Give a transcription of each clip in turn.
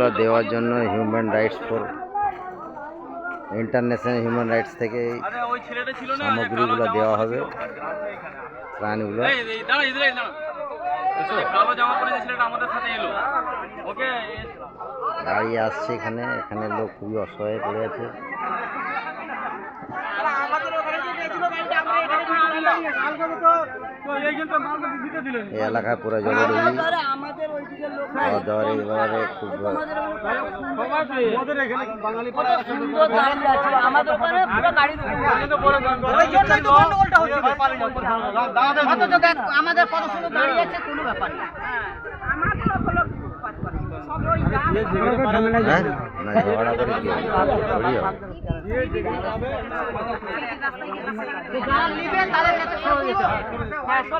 দেওয়ার জন্য human rights for international human rights থেকে সামগ্রীগুলো দেওয়া হবে, ত্রাণগুলো। গাড়ি আসছে, এখানে এখানে লোক খুবই অসহায় পড়ে আছে। এই এলাকায় পুরো জলডুবি, খাওয়া দাওয়ার এবারে খুব আমাদের কত সুন্দর দাঁড়িয়ে আছে, কোনো ব্যাপার না। ঝগড়া করে কি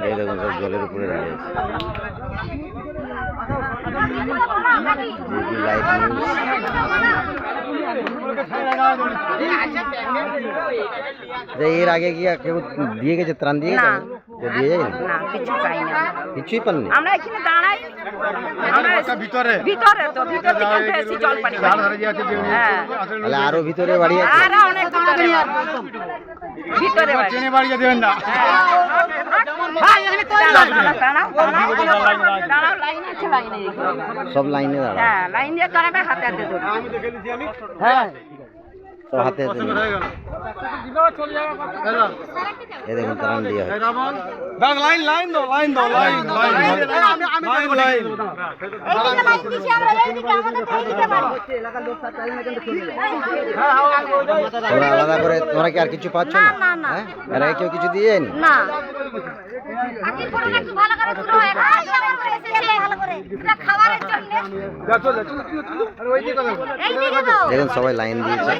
এই দেখুন, সব জলের উপরে দাঁড়িয়ে আছে। Live news. এর আগে কি কেউ দিয়ে গেছে, ত্রাণ দিয়ে গেছে? দিয়ে যায় না, কিছুই পাননি। আমরা এখানে দাঁড়াই, ভিতরে তো ভিতর থেকে উঠে এসেছি জল পানি। তাহলে আরো ভিতরে বাড়ি আছে, আরো অনেক ভিতরে বাড়ি দেবেন না। সব লাইনে দাঁড়ায়। হ্যাঁ, লাইন দিয়ে দাঁড়াবে, হাতে হাতে ধরবে। হ্যাঁ, তো হাতে হাতে এই দেখুন ত্রাণ দিয়ে হয়। তোমরা আলাদা করে, তোমরা কি আর কিছু পাচ্ছ না? হ্যাঁ, এর আগে কেউ কিছু দিয়ে না। দেখুন সবাই লাইন দিয়েছে।